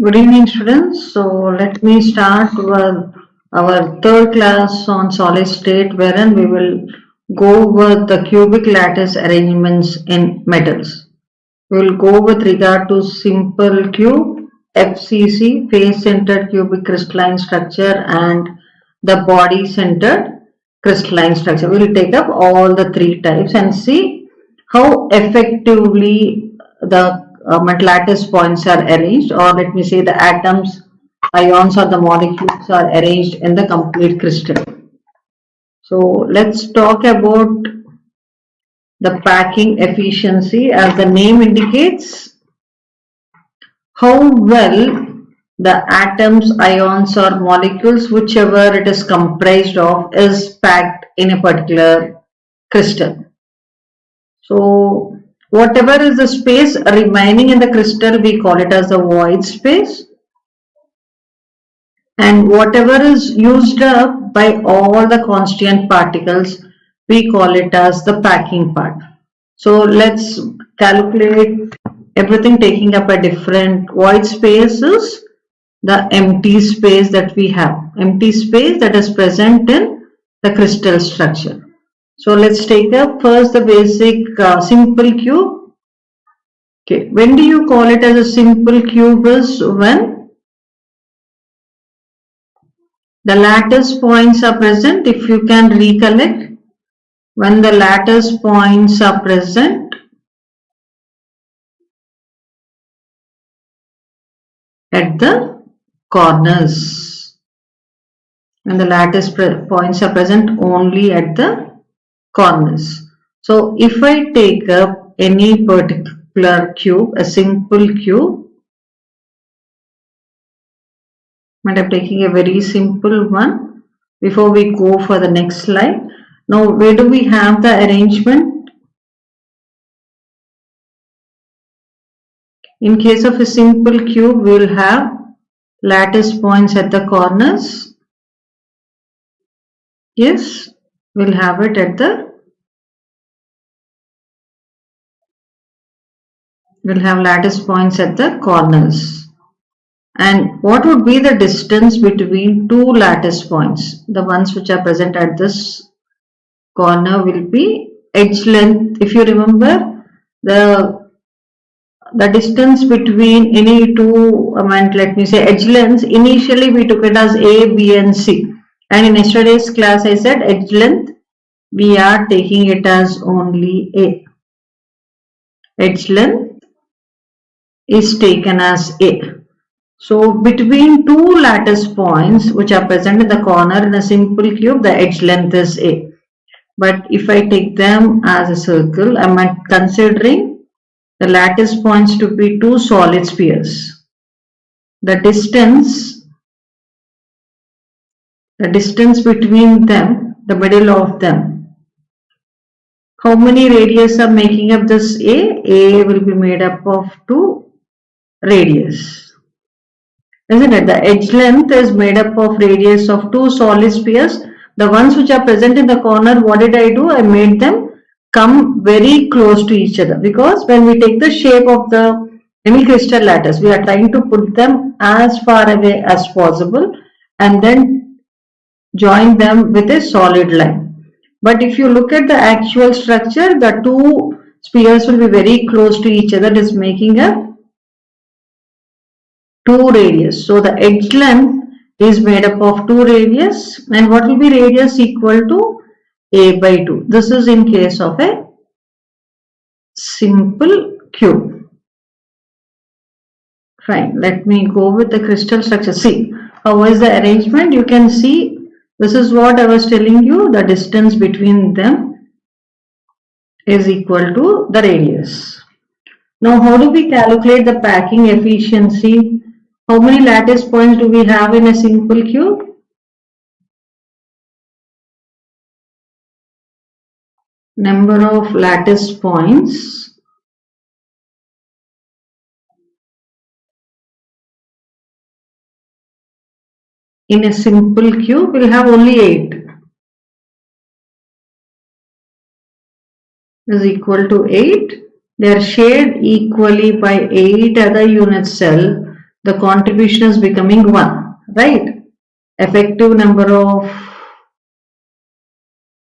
Good evening, students. So let me start with our third class on solid state, wherein we will go with the cubic lattice arrangements in metals. We will go with regard to simple cube, FCC, face-centered cubic crystalline structure, and the body-centered crystalline structure. We will take up all the three types and see how effectively the lattice points are arranged, or let me say the atoms, ions, or the molecules are arranged in the complete crystal. So let's talk about the packing efficiency. As the name indicates, how well the atoms, ions, or molecules, whichever it is comprised of, is packed in a particular crystal. So whatever is the space remaining in the crystal, we call it as the void space, and whatever is used up by all the constituent particles, we call it as the packing part. So let's calculate everything taking up a different void spaces, the empty space that we have, empty space that is present in the crystal structure. So let's take up first the basic simple cube. Okay, when do you call it as a simple cube? Is when the lattice points are present. If you can recollect, when the lattice points are present at the corners, when the lattice points are present only at the corners. So if I take up any particular cube, a simple cube, but I'm taking a very simple one before we go for the next slide. Now where do we have the arrangement? In case of a simple cube, we will have lattice points at the corners. Yes, we'll have it at the, we'll have lattice points at the corners. And what would be the distance between two lattice points? The ones which are present at this corner will be edge length. If you remember, the distance between any two, let me say edge lengths, initially we took it as A, B and C. And in yesterday's class I said edge length, we are taking it as only A. Edge length is taken as A. So between two lattice points which are present in the corner in a simple cube, the edge length is A. But if I take them as a circle, I am considering the lattice points to be two solid spheres. The distance between them, the middle of them. How many radius are making up this A? A will be made up of two radius. Isn't it? The edge length is made up of radius of two solid spheres. The ones which are present in the corner, what did I do? I made them come very close to each other, because when we take the shape of the crystal lattice, we are trying to put them as far away as possible and then join them with a solid line. But if you look at the actual structure, the two spheres will be very close to each other. It is making a two radius. So the edge length is made up of two radius, and what will be radius equal to A by 2. This is in case of a simple cube. Fine, let me go with the crystal structure. See, how is the arrangement? You can see this is what I was telling you, the distance between them is equal to the radius. Now, how do we calculate the packing efficiency? How many lattice points do we have in a simple cube? Number of lattice points in a simple cube will have only 8. Is equal to 8. They are shared equally by 8 other unit cell. The contribution is becoming 1, right? Effective number of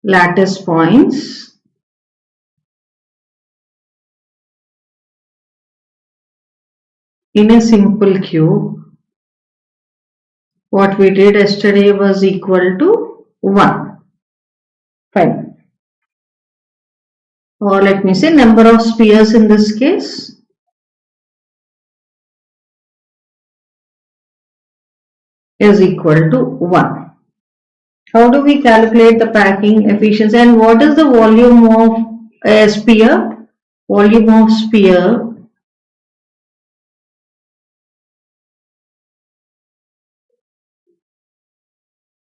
lattice points in a simple cube, what we did yesterday was equal to 1. Fine. Or let me say number of spheres in this case is equal to 1. How do we calculate the packing efficiency, and what is the volume of a sphere? Volume of sphere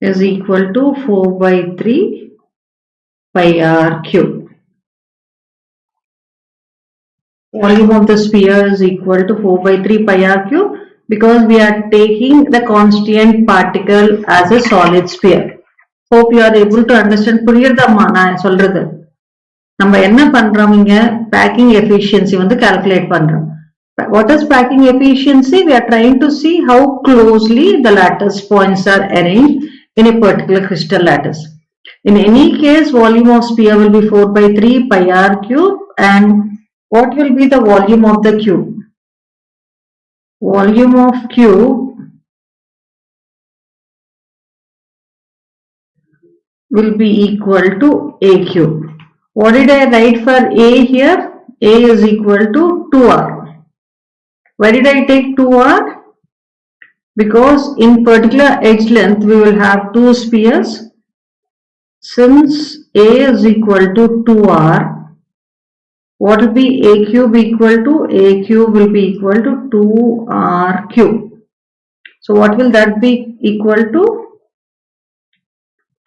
is equal to 4 by 3 pi r cube. Volume of the sphere is equal to 4 by 3 pi r cube, because we are taking the constant particle as a solid sphere. Hope you are able to understand. புரியுதாம்மா நான் சொல்றது? நம்ம என்ன பண்றோம் இங்க? Packing efficiency வந்து calculate பண்றோம். What is packing efficiency? We are trying to see how closely the lattice points are arranged in a particular crystal lattice. In any case, volume of sphere will be 4 by 3 pi r cube, and what will be the volume of the cube? Volume of cube will be equal to A cube. What did I write for A here? A is equal to 2R. Why did I take 2R? Because in particular edge length we will have two spheres. Since A is equal to 2R, what will be A cube equal to? A cube will be equal to 2R cube. So what will that be equal to?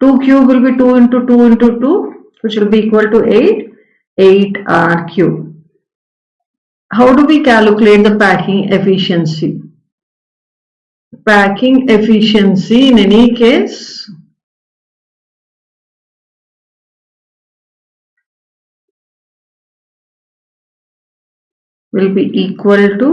2 cube will be 2 into 2 into 2, which will be equal to 8, 8R cube. How do we calculate the packing efficiency? Packing efficiency in any case will be equal to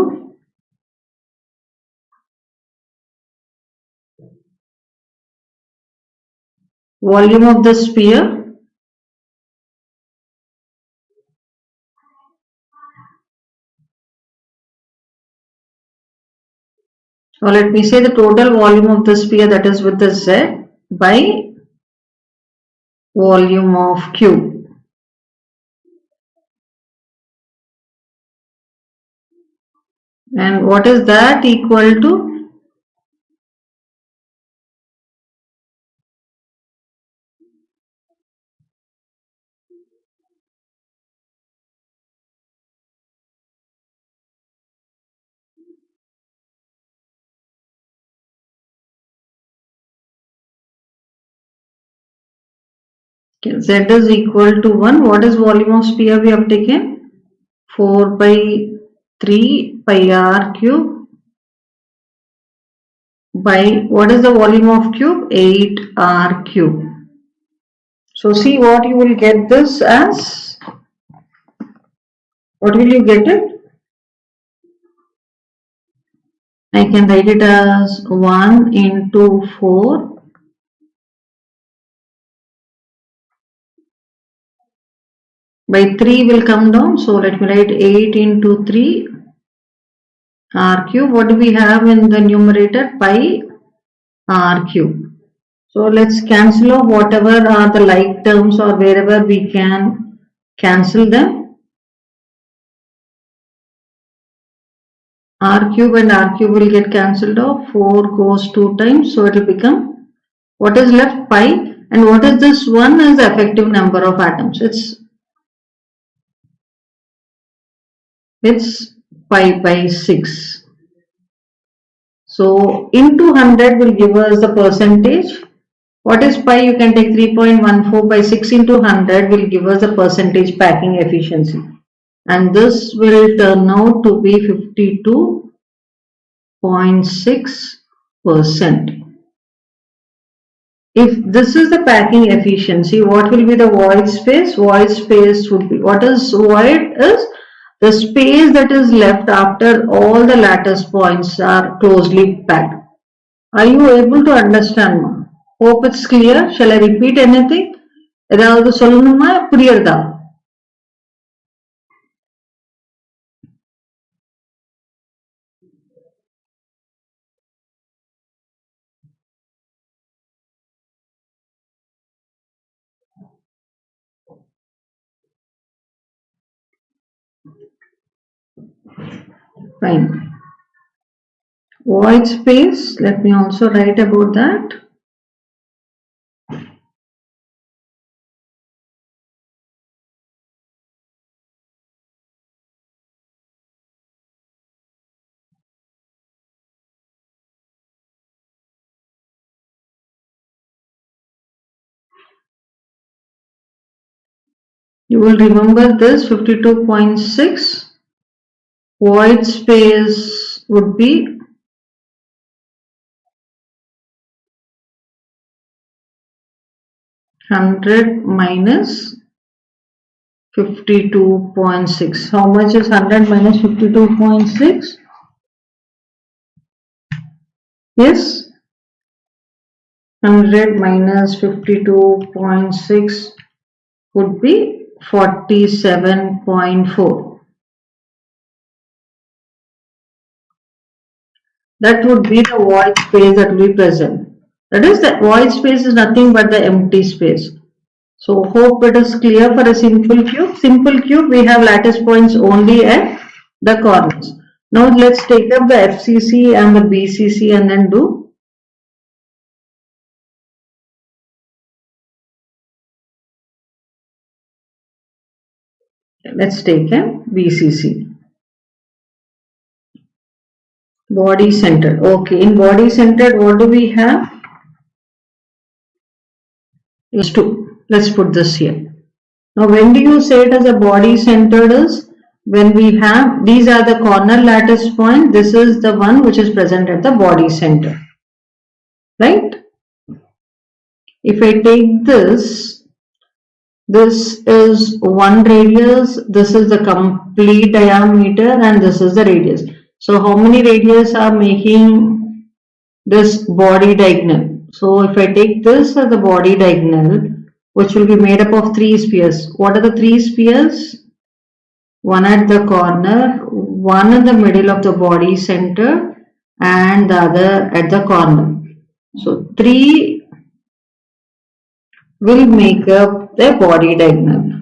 volume of the sphere or let me say the total volume of the sphere, that is with the Z, by volume of cube. And what is that equal to? Okay, Z is equal to 1. What is volume of sphere we have taken? 4 by 3 pi r cube by what is the volume of cube? 8 r cube. So see what you will get this as. What will you get it? I can write it as 1 into 4 by 3 will come down. So let me write 8 into 3 r cube. What do we have in the numerator? Pi r cube. So let's cancel off whatever are the like terms or wherever we can cancel them. R cube and R cube will get cancelled off. 4 goes 2 times. So it will become, what is left? Pi. And what is this one as the effective number of atoms? It's pi by 6. So into 100 will give us the percentage. What is pi? You can take 3.14 by 6 into 100 will give us the percentage packing efficiency. And this will turn out to be 52.6%. If this is the packing efficiency, what will be the void space? Void space would be, what is void is the space that is left after all the lattice points are closely packed. Are you able to understand? Hope it's clear. Shall I repeat anything? ஏதாவது சொல்லணுமா புரியுறதா? Fine. Void space, let me also write about that. You will remember this 52.6. Void space would be 100 minus 52.6. How much is 100 minus 52.6? Yes? 100 minus 52.6 would be 47.4. That would be the void space that will be present. That is, the void space is nothing but the empty space. So hope it is clear for a simple cube. Simple cube, we have lattice points only at the corners. Now let's take up the FCC and the BCC and then do. Let's take a BCC. Body centered. Okay, in body centered, what do we have? Is 2. Let's put this here. Now, when do you say it as a body centered is? When we have, these are the corner lattice point. This is the one which is present at the body center. Right? If I take this is 1 radius, this is the complete diameter, and this is the radius. So how many radius are making this body diagonal? So if I take this as the body diagonal, which will be made up of 3 spheres. What are the 3 spheres? One at the corner, one in the middle of the body center, and the other at the corner. So 3 will make up the body diagonal.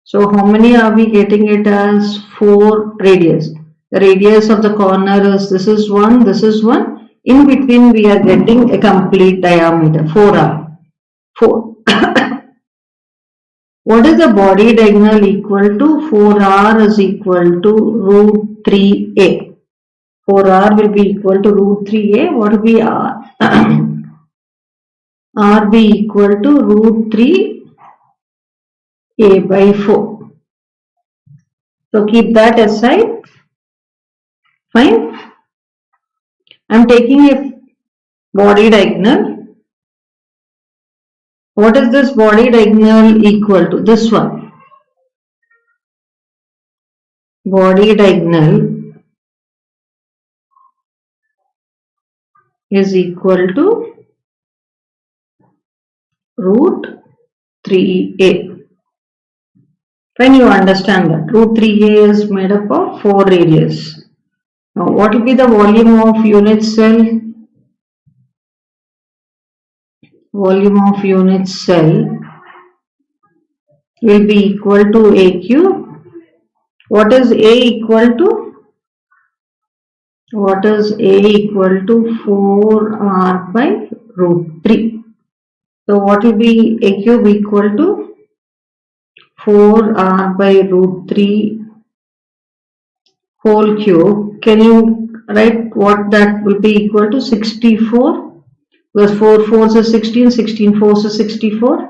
So how many are we getting it as? 4 radius. The radius of the corner is, this is 1, this is 1. In between we are getting a complete diameter, 4r. 4. What is the body diagonal equal to? 4r is equal to root 3a. 4r will be equal to root 3a. What will be r? R be equal to root 3 A by 4. So keep that aside. Fine. I'm taking a body diagonal. What is this body diagonal equal to? This one. Body diagonal is equal to root 3a. When you understand that root 3a is made up of 4 radius. Now what will be the volume of unit cell? Volume of unit cell will be equal to AQ. What is A equal to? What is A equal to? 4R by root 3. So what will be A cube equal to? 4R by root 3 whole cube. Can you write what that will be equal to? 64. Because 4 4s is 16, 16 4s is 64.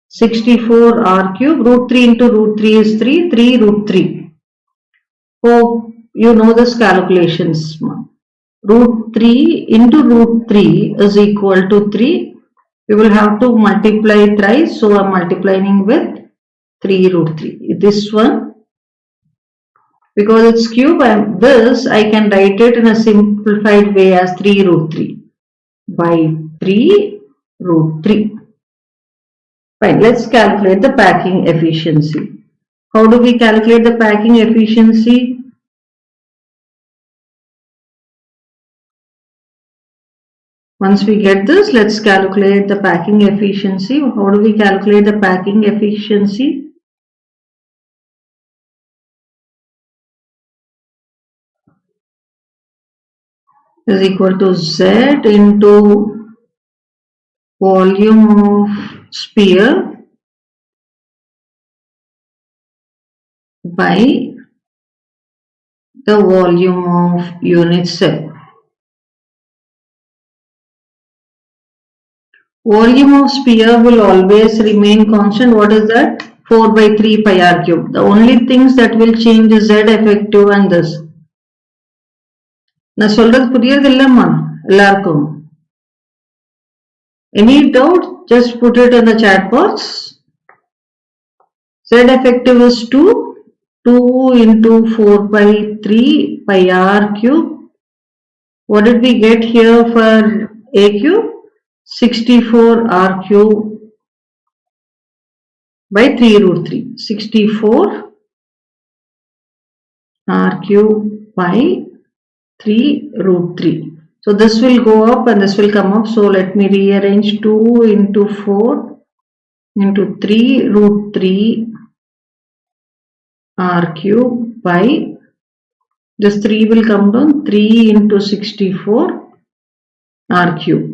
64 R cube, root 3 into root 3 is 3, 3 root 3. Hope you know this calculations. Root 3 into root 3 is equal to 3. We will have to multiply thrice, so I am multiplying with 3 root 3. This one, because it's cube, this I can write it in a simplified way as 3 root 3 by 3 root 3. Fine, let's calculate the packing efficiency. How do we calculate the packing efficiency? Once we get this, let's calculate the packing efficiency. How do we calculate the packing efficiency? Is equal to Z into volume of sphere by the volume of unit cell. Volume of sphere will always remain constant. What is that? 4 by 3 pi r cube. The only things that will change is Z effective and this. நான் சொல்றது புரியுது இல்லம்மா எல்லாருக்கும்? Any doubt? Just put it in the chat box. Z effective is 2. 2 into 4 by 3 pi r cube. What did we get here for A cube? 64 r cube by 3 root 3. 64 r cube by 3 root 3. So this will go up and this will come up. So let me rearrange 2 into 4 into 3 root 3 r cube by this 3 will come down 3 into 64 r cube.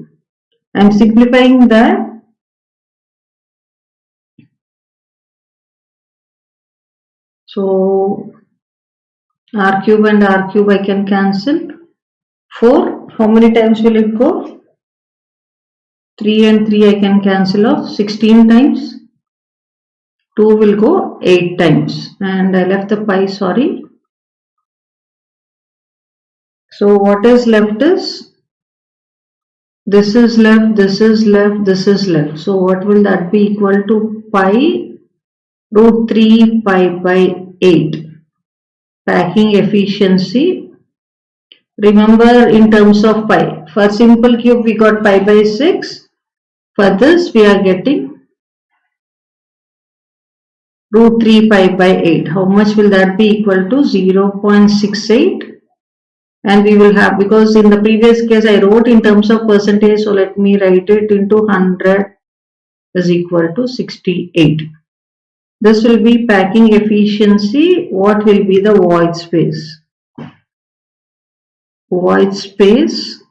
I am simplifying that. So r cube and r cube I can cancel. 4, how many times will it go? 3 and 3 I can cancel off 16 times. 2 will go 8 times and I left the pi, sorry. So what is left is this is left, this is left, this is left. So what will that be equal to? Pi root 3 pi by 8. Packing efficiency. Remember in terms of pi. For simple cube we got pi by 6. For this we are getting root 3 pi by 8. How much will that be equal to? 0.68. And we will have, because in the previous case I wrote in terms of percentage, so let me write it into 100 is equal to 68. This will be packing efficiency. What will be the void space? Void space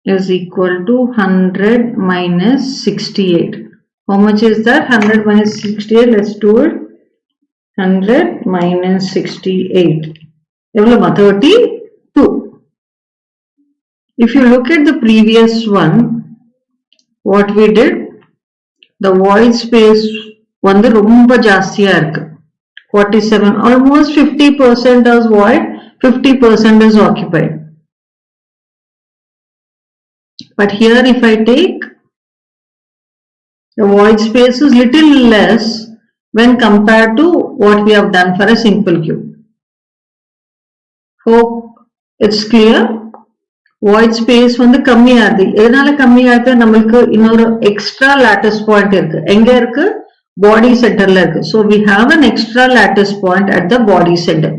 is equal to 100 minus 68. How much is that? 100 minus 68. Let's do it. 100 minus 68. 32. If you look at the previous one, what we did, the void space வந்து ரொம்ப ஜாஸ்தியா இருக்கு. 47, almost 50% is void, 50% is occupied. But here if I take, the void space is little less when compared to what we have done for a simple cube. Hope it's clear. Void space வந்து கம்மியாகுது. எதனால கம்மியாகுது? நம்மளுக்கு இன்னொரு extra lattice point இருக்கு. எங்க இருக்கு? Body centerல இருக்கு. So we have an extra lattice point at the body center.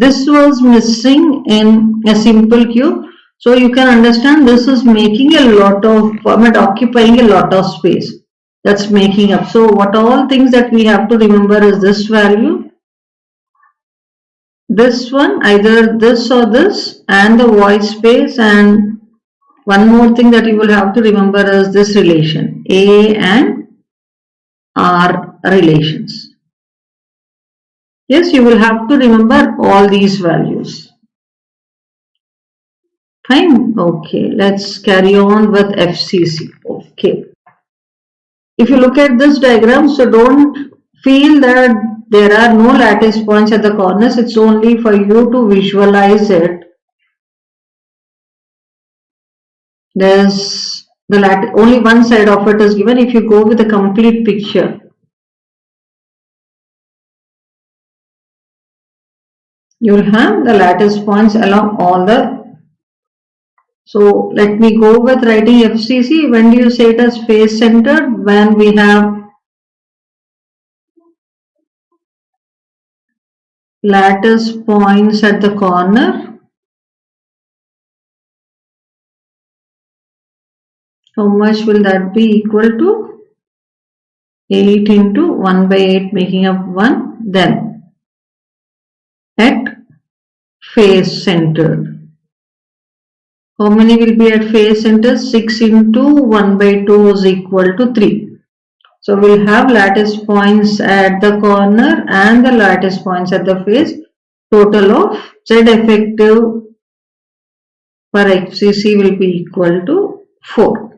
This was missing in a simple cube. So you can understand this is making a lot of, occupying a lot of space. That's making up. So what all things that we have to remember is this value, this one, either this or this, and the void space, and one more thing that you will have to remember is this relation, A and R relations. Yes, you will have to remember all these values. Fine. Okay, let's carry on with FCC. Okay. If you look at this diagram, so don't feel that there are no lattice points at the corners. It's only for you to visualize it. There's the only one side of it is given. If you go with a complete picture, you will have the lattice points along all the. So let me go with writing FCC. When do you say it as face centered? When we have lattice points at the corner. How much will that be equal to? 8 into 1 by 8 making up 1. Then at face centered. How many will be at face center? 6 into 1 by 2 is equal to 3. So we'll have lattice points at the corner and the lattice points at the face. Total of Z effective for FCC will be equal to 4.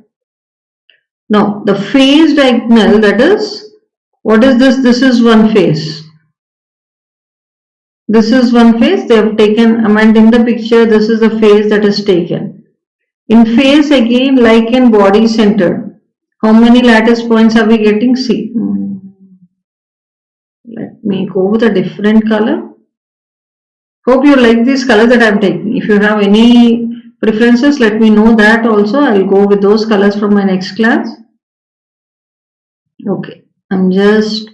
Now the phase diagonal, that is, what is this? This is one phase. This is one phase. They have taken, in the picture, this is the phase that is taken. In phase again, like in body centered, how many lattice points are we getting? See, let me go with a different color. Hope you like this color that I am taking. If you have any preferences, let me know that also. I will go with those colors from my next class. Okay, I'm just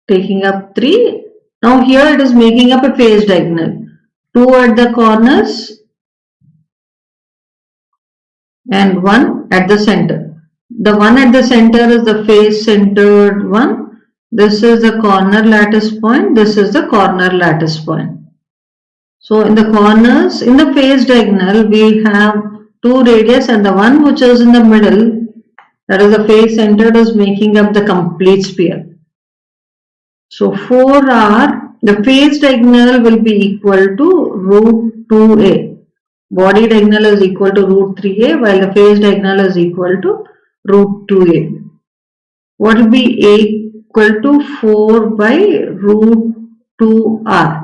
taking up 3. Now here it is making up a phase diagonal. 2 at the corners and 1 at the center. The one at the center is the face centered one. This is the corner lattice point. This is the corner lattice point. So in the corners, in the phase diagonal, we have 2 radius, and the one which is in the middle, that is the face centered, is making up the complete sphere. So 4R, the phase diagonal will be equal to root 2A. Body diagonal is equal to root 3A, while the phase diagonal is equal to root 2A. What will be A equal to 4 by root 2R?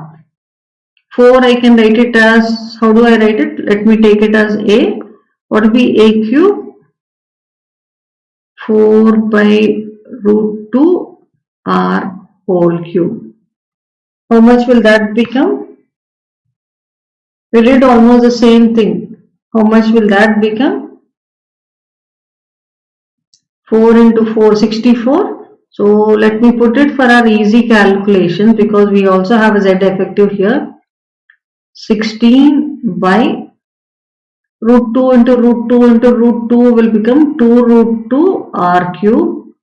4 I can write it as, how do I write it? Let me take it as A. What will be A cube? 4 by root 2R whole cube. How much will that become? We did almost the same thing. How much will that become? 4 into 4, 64. So let me put it for our easy calculation, because we also have a Z effective here. 16 by root 2 into root 2 into root 2 will become 2 root 2 R cube.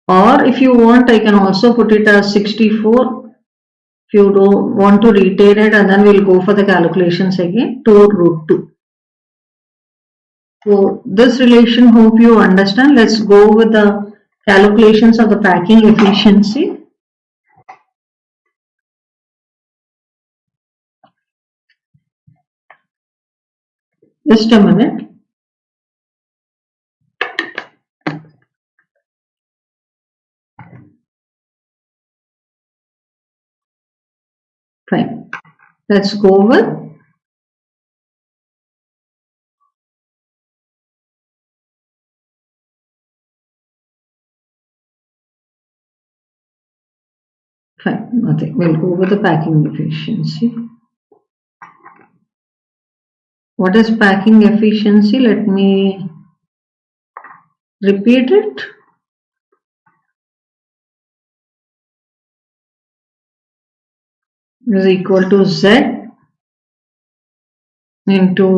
Or if you want, I can also put it as 64. If you don't want to retain it, and then we'll go for the calculations again. 2 root 2. So this relation, hope you understand. Let's go with the calculations of the packing efficiency. Just a minute. Let's go with fine, nothing. We'll go with the packing efficiency. What is packing efficiency? Let me repeat it. Is equal to Z into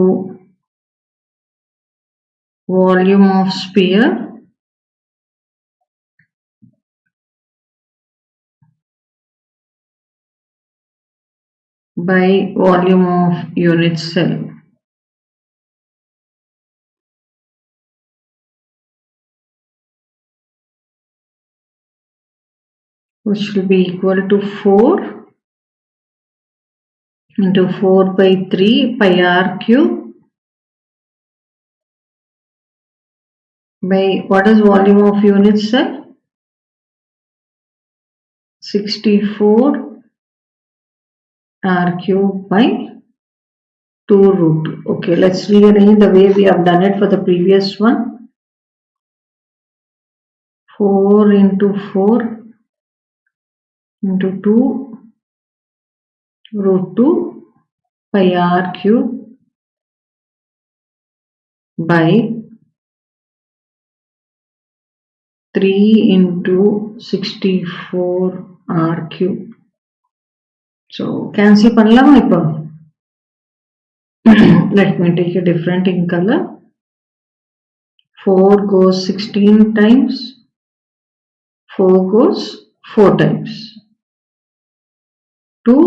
volume of sphere by volume of unit cell. Which will be equal to 4 into 4 by 3 pi r cube by what is volume of unit cell? 64 r cube by 2 root 2. Okay, let's rearrange the way we have done it for the previous one. 4 into 4 into 2 root 2 pi r cube by 3 into 64 r cube. So, cancel பண்ணலாமா இப்போ? Let me take a different ink color. 4 goes 16 times, 4 goes 4 times, 2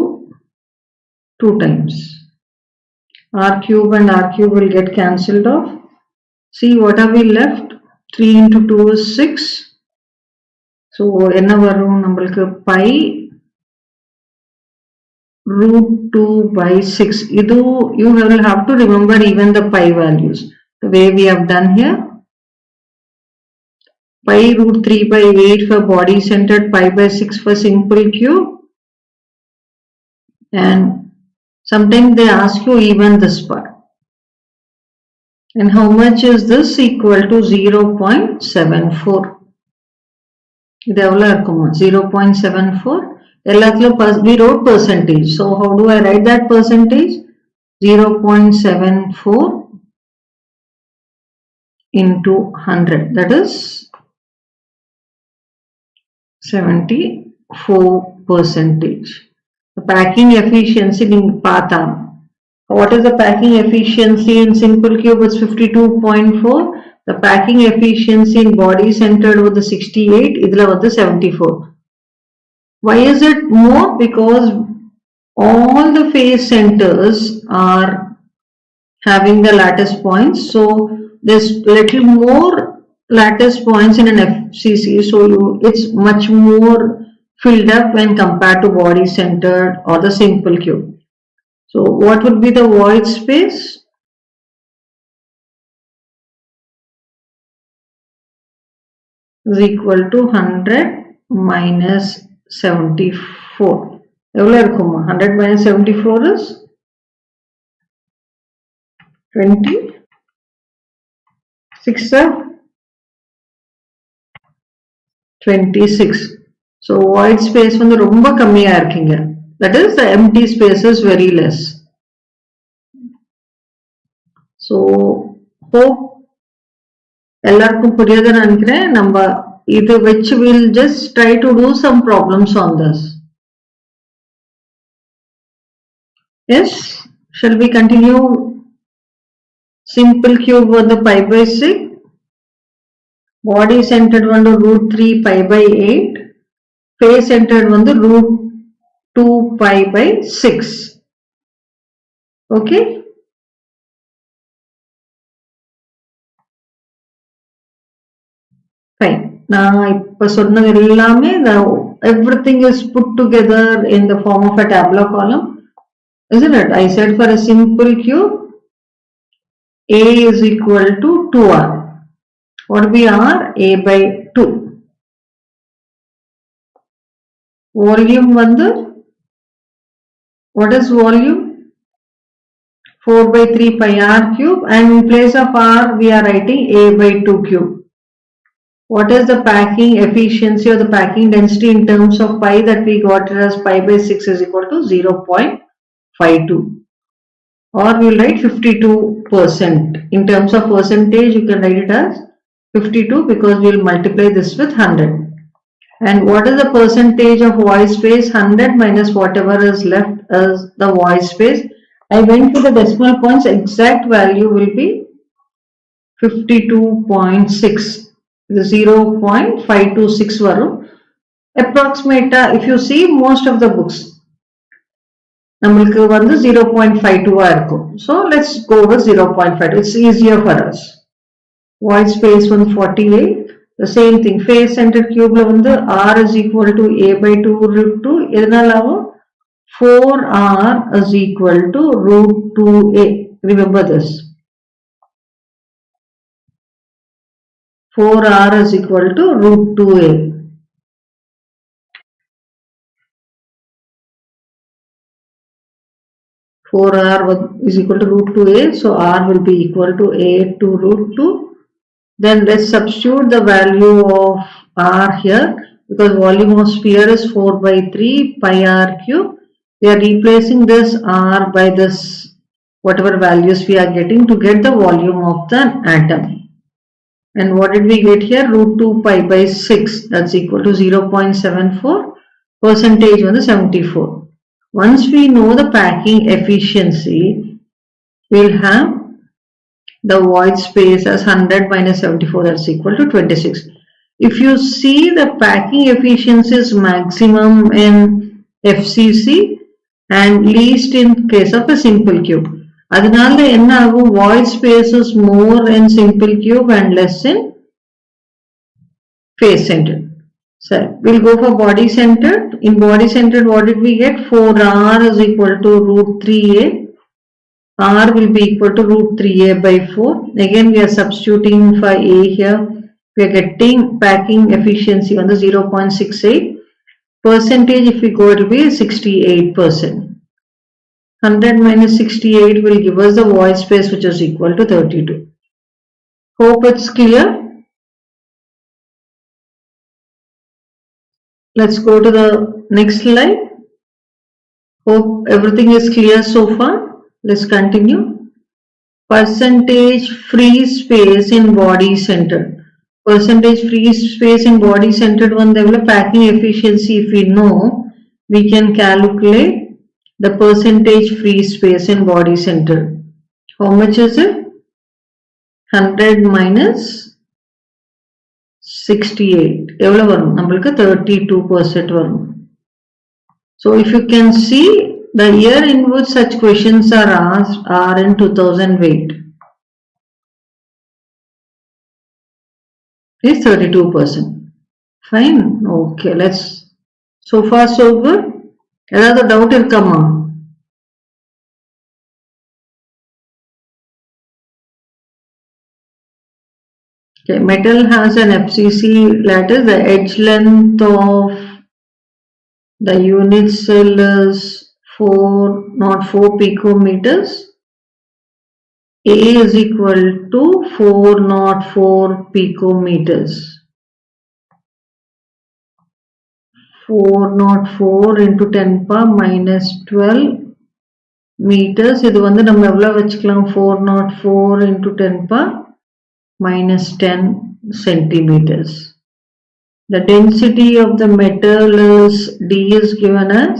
times. R cube and R cube will get cancelled off. See what are we left? 3 into 2 is 6. So, என்ன வரும் நம்மளுக்கு pi root 2 by 6. You will have to remember even the pi values. The way we have done here. Pi root 3 by 8 for body centered, pi by 6 for simple cube. And sometimes they ask you even this part. And how much is this? Equal to 0.74. இது எவ்வளவு இருக்குமா? 0.74. எல்லாத்துலயும் we wrote percentage. So how do I write that percentage? 0.74 into 100. That is 74%. The packing efficiency being patham. What is the packing efficiency in simple cube? It's 52.4. The packing efficiency in body centered with the 68. Idla with the 74. Why is it more? Because all the face centers are having the lattice points. So there's little more lattice points in an FCC. So it's much more filled up when compared to body centered or the simple cube. So what would be the void space? Is equal to 100 minus 74. எவ்வளவு இருக்குமா? 100 minus 74 is 26. 26. So void space வந்து ரொம்ப கம்மியா இருக்கீங்க. That is the empty space is very less. So hope எல்லாருக்கும் புரியுதுன்னு நினைக்கிறேன். நம்ம இது வச்சு we'll just try to do some problems on this. Yes, shall we continue? Simple cube with the pi by 6, body centered one to root 3 pi by 8, face centered one to root 2 pi by 6. Okay. Fine. Now, everything is put together in the form of a tabular column, isn't it? I said for a simple cube, A is equal to 2R. What will be R? A by 2. Volume வந்து What is volume? 4 by 3 pi r cube, and in place of r we are writing a by 2 cube. What is the packing efficiency or the packing density in terms of pi that we got as pi by 6 is equal to 0.52, or we will write 52%. In terms of percentage you can write it as 52 because we will multiply this with 100. And what is the percentage of void space? 100 minus whatever is left as the void space. I went to the decimal points, exact value will be 52.6. The 0.526 varum. Approximate, if you see most of the books, நம்மளுக்கு வந்து 0.52 இருக்கும். So let's go with 0.52. It's easier for us. Void space வந்து 48. The same thing. Face centered cube la வந்து r is equal to a by 2 root 2. எதனால ஆகும்? 4r is equal to root 2a. Remember this. 4r is equal to root 2a. R is equal to root 2a, so r will be equal to a to root 2. Then let's substitute the value of r here, because volume of sphere is 4 by 3 pi r cube. We are replacing this r by this whatever values we are getting to get the volume of the atom. And what did we get here? Root 2 pi by 6, that's equal to 0.74. Percentage on the 74. Once we know the packing efficiency, we'll have the void space as 100 minus 74, that's equal to 26. If you see the packing efficiency is maximum in FCC and least in case of a simple cube. அதனால என்ன ஆகும்? Void space is more in simple cube and less in face centered. So we'll go for body centered. In body centered, what did we get? 4r is equal to root 3a. R will be equal to root 3a by 4. Again we are substituting for a here. We are getting packing efficiency on the 0.68. Percentage, if we go, it will be 68%. 100 minus 68 will give us the void space, which is equal to 32. Hope it's clear. Let's go to the next slide. Hope everything is clear so far. Let's continue. Percentage free space in body centered. Percentage free space in body centered one level packing efficiency. If we know, we can calculate the percentage free space in body centered. How much is it? 100 minus 68. எவ்வளவு வரும்? நம்மளுக்கு 32% வரும். So if you can see, the year in which such questions are asked are in 2008. Is 32%. Fine. Okay, let's. So far so good. ஏதாவது doubt இருக்காமா? Okay, metal has an FCC lattice. The edge length of the unit cell is 404 picometers. A is equal to 404 picometers. 404 into 10 power minus 12 meters. இது வந்து நம்ம எவ்வளவு வச்சுக்கலாம்? 404 into 10 power minus 10 centimeters. The density of the metal is D is given as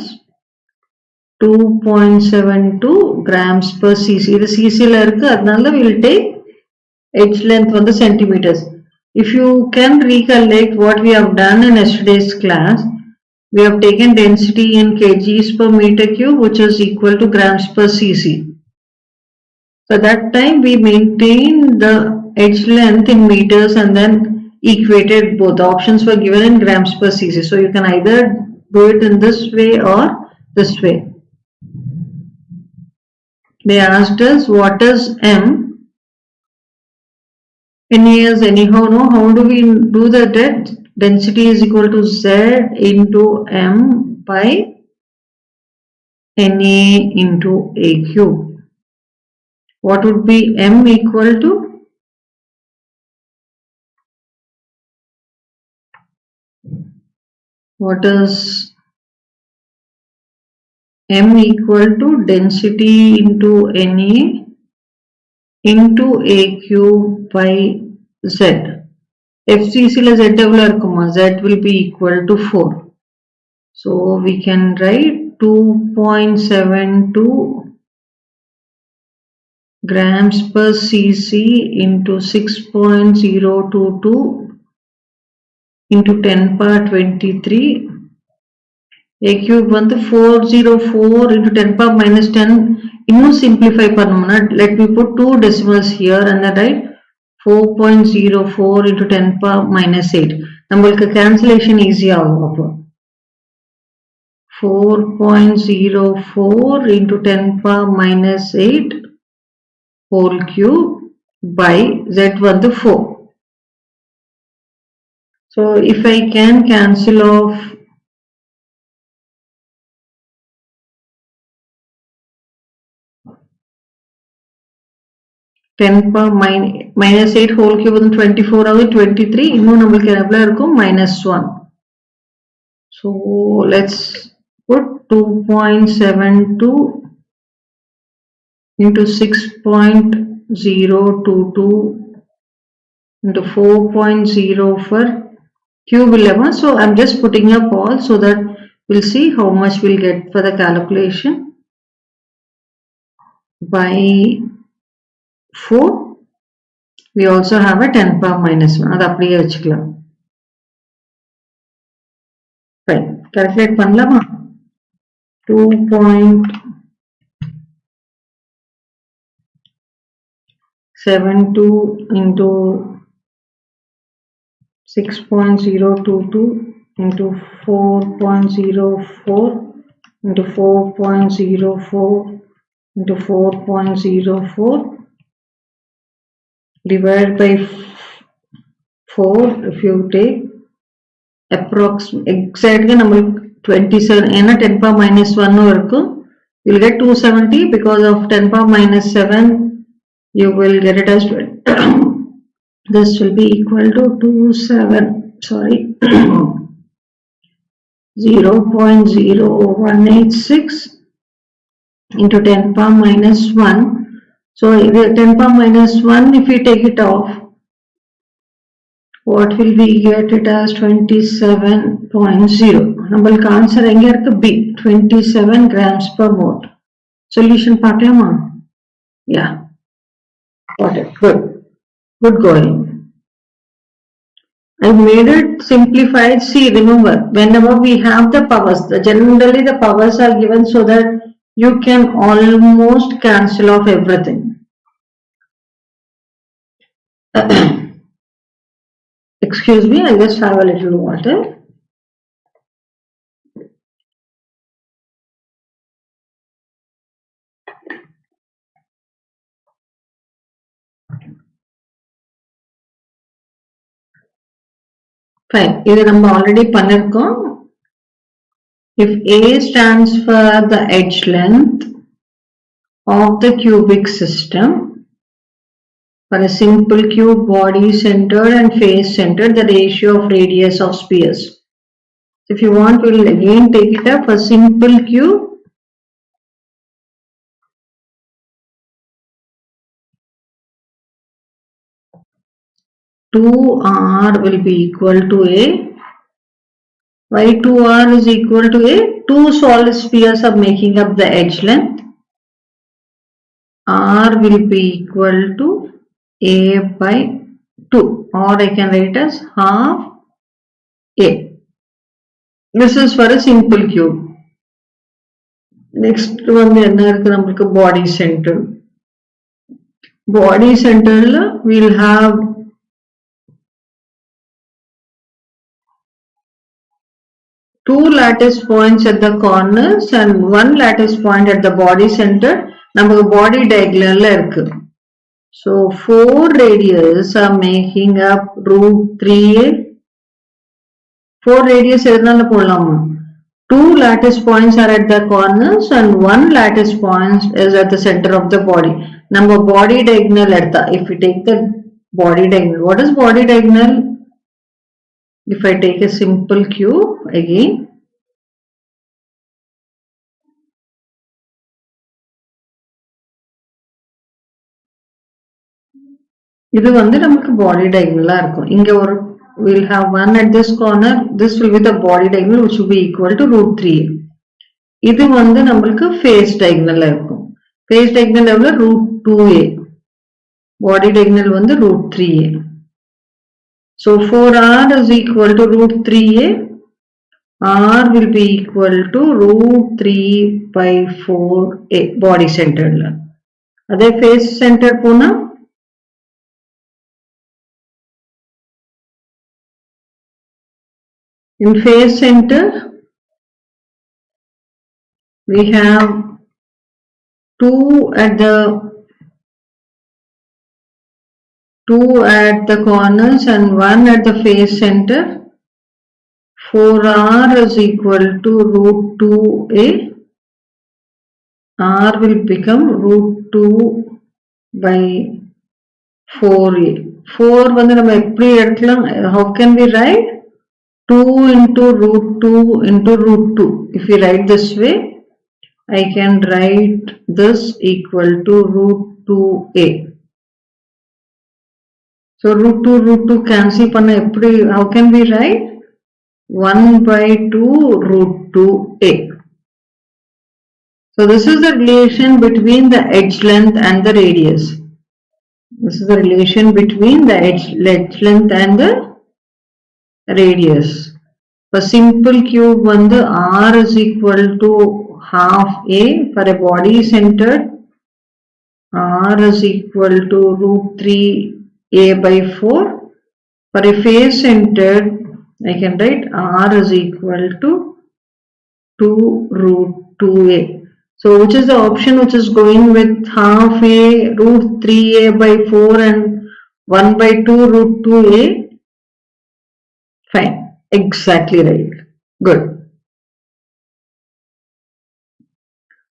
2.72 grams per cc. இது cc ல இருக்கு, அதனால we will take edge length வந்து centimeters. If you can recollect what we have done in yesterday's class, we have taken density in kgs per meter cube, which is equal to grams per cc. So that time we maintained the edge length in meters and then equated both. The options were given in grams per cc. So you can either do it in this way or this way. They asked us what is M. In years anyhow, no? How do we do the density is equal to Z into M by Na into A cube. What would be M equal to? What is M equal to? Density into Na into A cube by Z. FCC la Z Z will be equal to 4. So we can write 2.72 grams per cc into 6.022 into 10 power 23. A cube வந்து 404 into 10 power minus 10. இன்னும் simplify பண்ணோம்னா, let me put 2 decimals here and then write 4.04 into 10 power minus 8. நம்மளுக்கு cancellation easy ஆகும் அப்போ. 4.04 into 10 power minus 8 whole cube by Z வந்து 4. So if I can cancel off ten power minus 8 whole cube வந்து 24 ஆகுது 23 இன்னும் நம்மளுக்கு எவ்வளவு இருக்கும் minus 1. So let's put 2.72 into 6.022 into 4.0 for cube 11. So I'm just putting up all so that we'll see how much we'll get for the calculation. By 4 we also have a 10 power minus 1. அது அப்படியே வச்சுக்கலாம். Fine. Calculate பண்ணலாமா? 2.72 into 6.022 into 4.04 into 4.04 into 4.04 divided by 4. If you take approximately exactly number 27 and 10 power minus 1 you will get 270 because of 10 power minus 7 you will get it as this will be equal to 0.0186 into 10 power minus 1. So the 10 power minus 1 if we take it off, what will we get it as 27.0. நம்மளுக்கு answer எங்க இருக்கு? B 27 grams per mole. Solution பார்க்கலாமா? Yeah, got it. Good going. I made it simplified. See, remember, whenever we have the powers, generally the powers are given so that you can almost cancel off everything. Excuse me, I just have a little water. Fine, இது நம்ம already பண்ணிருக்கோம். If A stands for the edge length of the cubic system for a simple cube body centered and face centered, the ratio of radius of spheres. If you want, we will again take it up for simple cube. Two R will be equal to A. Why 2R is equal to A? Two solid spheres are making up the edge length. R will be equal to A by 2, or I can write as half A. This is for a simple cube. Next one என்ன இருக்கு நமக்கு body center. Body center we'll have two lattice points at the corners and one lattice point at the body center. நமக்கு body diagonal இருக்கு. So 4 radius are making up root 3a. 4 radius எதனால போடலாமா? 2 lattice points are at the corners and 1 lattice point is at the center of the body. Number body diagonal if we take the body diagonal, what is body diagonal? If I take a simple cube again, இது வந்து நமக்கு body diagonal இருக்கும். இங்க ஒரு we'll have one at this corner. This will be the body diagonal which will be equal to root 3. இது வந்து நமக்கு face diagonal இருக்கும். Face diagonal எவ்வளவு? root 2a. Body diagonal வந்து root 3a. So 4r is equal to root 3a. R will be equal to root 3 by 4a body centered. அதே face centered போனா in face center we have 2 at the corners and 1 at the face center. 4r is equal to root 2a. R will become root 2 by 4a. 4 வந்து நம்ம எப்படி எடுக்கலாம்? How can we write? 2 into root 2 into root 2. If we write this way, I can write this equal to root 2a. So root 2 cancel panna eppadi, how can we write? 1 by 2 root 2a. So this is the relation between the edge length and the radius. This is the relation between the edge length and the radius. For simple cube வந்து r is equal to half a. For a body centered, r is equal to root 3a by 4. For a face centered, I can write r is equal to 2 root 2a. So which is the option which is going with half a, root 3a by 4 and 1 by 2 root 2a? Fine. Exactly right. Good.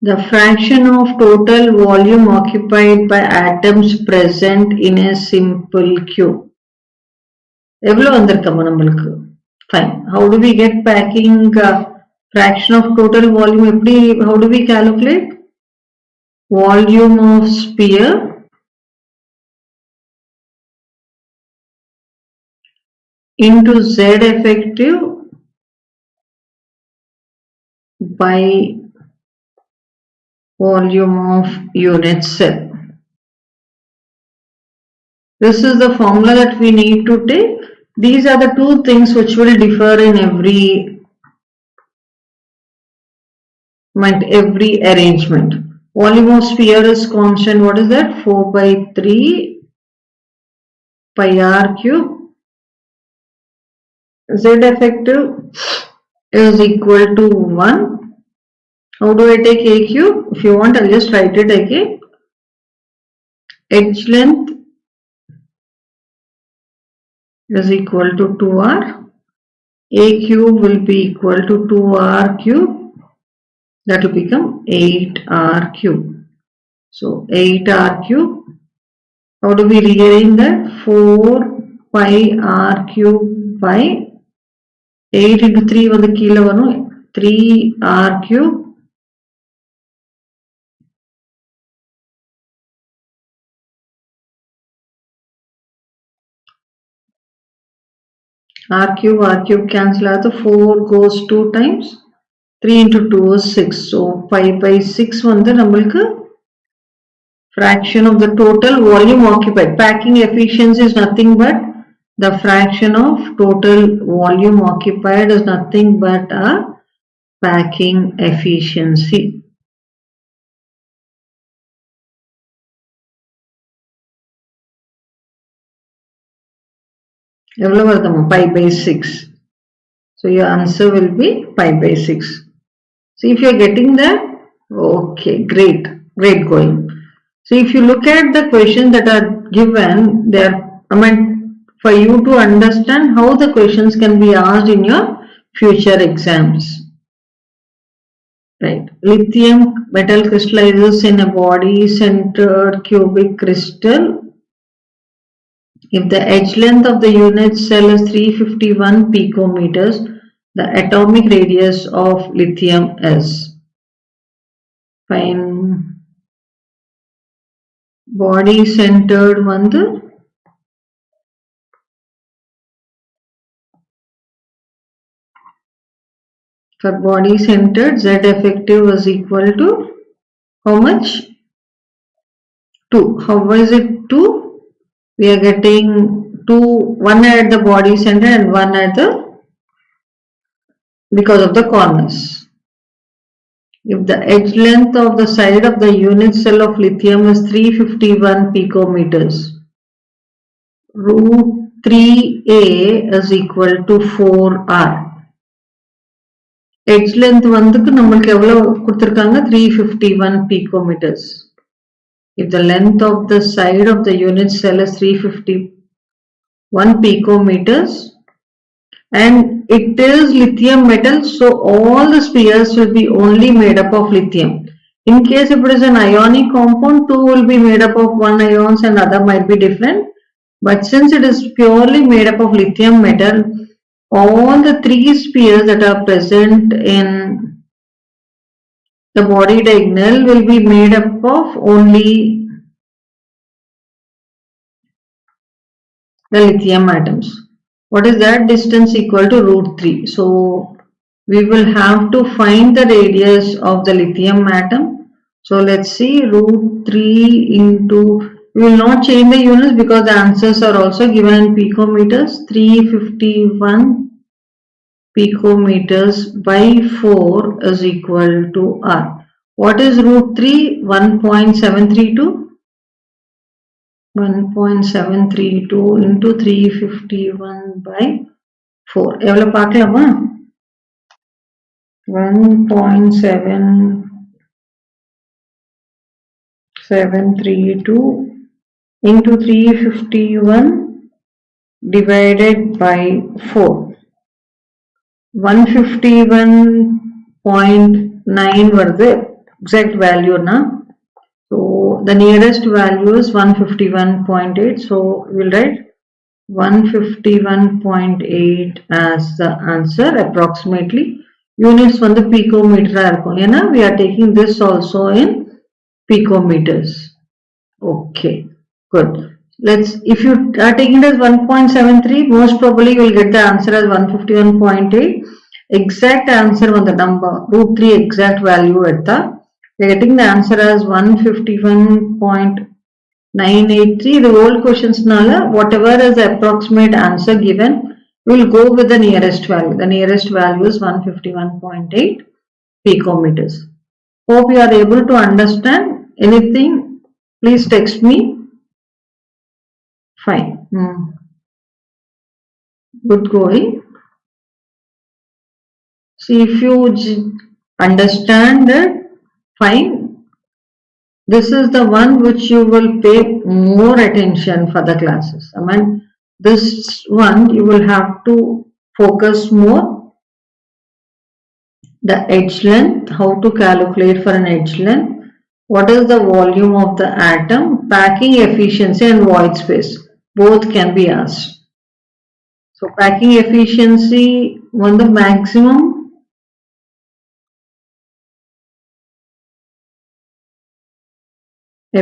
The fraction of total volume occupied by atoms present in a simple cube. எவ்வளவு வந்திருக்கமா நம்மளுக்கு? Fine. How do we get packing fraction of total volume? How do we calculate? Volume of sphere into Z effective by volume of unit cell. This is the formula that we need to take. These are the two things which will differ in every arrangement. Volume of sphere is constant. What is that? 4 by 3 pi r cube. Z effective is equal to 1. How do I take a cube? If you want, I'll just write it again. Edge length is equal to 2r. A cube will be equal to 2r cube. That will become 8r cube. So 8r cube. How do we rearrange that? 4 pi r cube by 8 into 3 வந்து கீழ வரும் 3r cube. R cube cancel out. 4 goes 2 times. 3 into 2 is 6. So 5 by 6 வந்து நம்மளுக்கு fraction of the total volume occupied. Packing efficiency is nothing but the fraction of total volume occupied is nothing but a packing efficiency. எவ்வளவு வருதுமா? pi by 6. So your answer will be pi by 6. So if you are getting that, okay, great going. So if you look at the questions that are given, they are for you to understand how the questions can be asked in your future exams. Right. Lithium metal crystallizes in a body-centered cubic crystal if the edge length of the unit cell is 351 picometers. The atomic radius of lithium is. Fine. Body-centered வந்து for body-centered Z effective is equal to how much? 2. How is it 2? We are getting 2, 1 at the body center and 1 at the, because of the corners. If the edge length of the side of the unit cell of lithium is 351 picometers, root 3a is equal to 4r. Edge length வந்துக்கு நம்மளுக்கு எவ்வளவு கொடுத்திருக்காங்க 351 picometers. If the length of the side of the unit cell is 351 picometers and it is lithium metal, so all the spheres will be only made up of lithium. In case if it is an ionic compound, 2 will be made up of 1 ions and other might be different. But since it is purely made up of lithium metal, all the 3 spheres that are present in the body diagonal will be made up of only the lithium atoms. What is that distance? Equal to root 3. So we will have to find the radius of the lithium atom. So let's see, root 3 into, we will not change the units because the answers are also given in picometers. 351 picometers by 4 is equal to R. What is root 3? 1.732. 1.732 into 351 by 4. எவ்வளவு பார்க்கலாமா? 1.732 into 351 divided by 4. 151.9 வருது exact value na. So the nearest value is 151.8. So we will write 151.8 as the answer approximately. Units from the picometer. We are taking this also in picometers. Okay, good. If you are taking it as 1.73, most probably you will get the answer as 151.8. Exact answer on the number root 3 exact value at the. We are getting the answer as 151.983. The old questions nala, whatever is the approximate answer given, we will go with the nearest value. The nearest value is 151.8 picometers. Hope you are able to understand. Anything, please text me. Fine. Good going. See, if you understand it, fine. This is the one which you will pay more attention for the classes. I mean, this one you will have to focus more. The edge length, how to calculate for an edge length. What is the volume of the atom? Packing efficiency and void space. Both can be asked. So packing efficiency, one the maximum.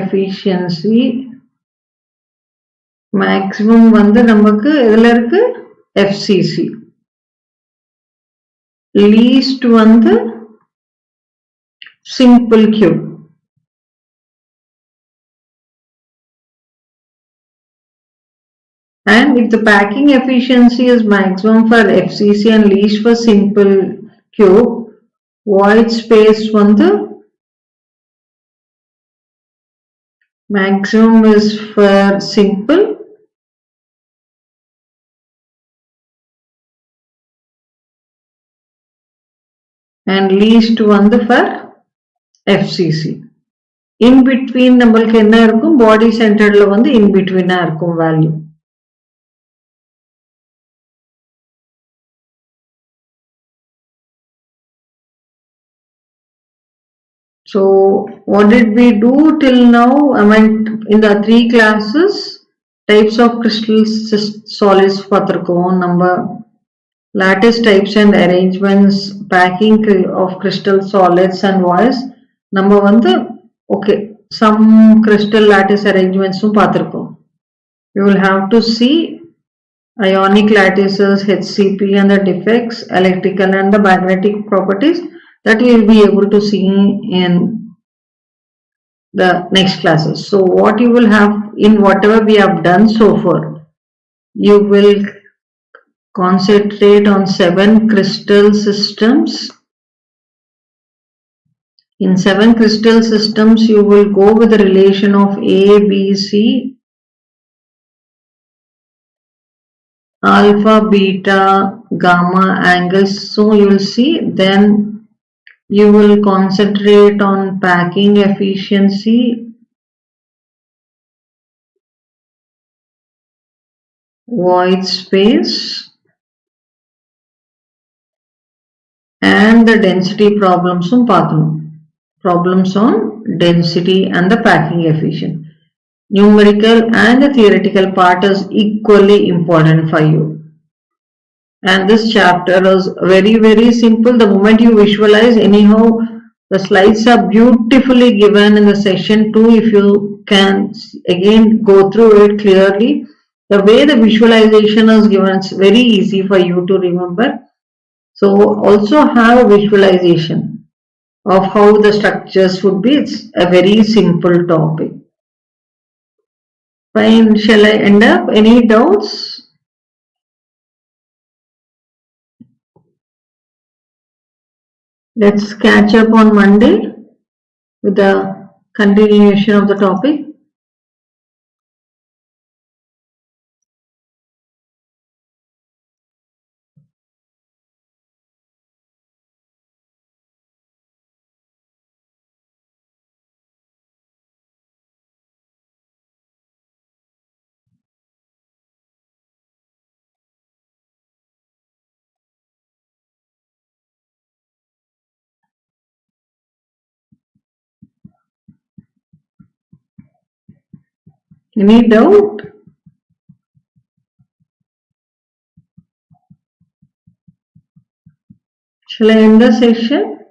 Efficiency maximum வந்து நமக்கு எதுல இருக்கு FCC. Least வந்து simple cube. And if the packing efficiency is maximum for FCC and least for simple cube, void space வந்து maximum is for simple and least வந்து for FCC. In between நம்மளுக்கு என்ன இருக்கும் body centeredல வந்து in between இருக்கும் value. So what did we do till now? I mean, in the 3 classes, types of crystal solids பார்த்திருக்கோம் நம்ம. Lattice types and arrangements, packing of crystal solids and voids. நம்ம வந்து okay, some crystal lattice arrangements பார்த்திருக்கோம். You will have to see ionic lattices, HCP and the defects, electrical and the magnetic properties, that we will be able to see in the next classes. So what you will have in whatever we have done so far, you will concentrate on 7 crystal systems. In 7 crystal systems, you will go with the relation of A, B, C, alpha, beta, gamma angles. So you will see, then you will concentrate on packing efficiency, void space, and the density problems on problems on density and the packing efficiency. Numerical and the theoretical part is equally important for you. And this chapter is very simple. The moment you visualize, anyhow, the slides are beautifully given in the session 2. If you can again go through it clearly, the way the visualization is given, it's very easy for you to remember. So also have a visualization of how the structures would be. It's a very simple topic. Fine, shall I end up? Any doubts? Let's catch up on Monday with the continuation of the topic. Any doubt? Shall I end the session?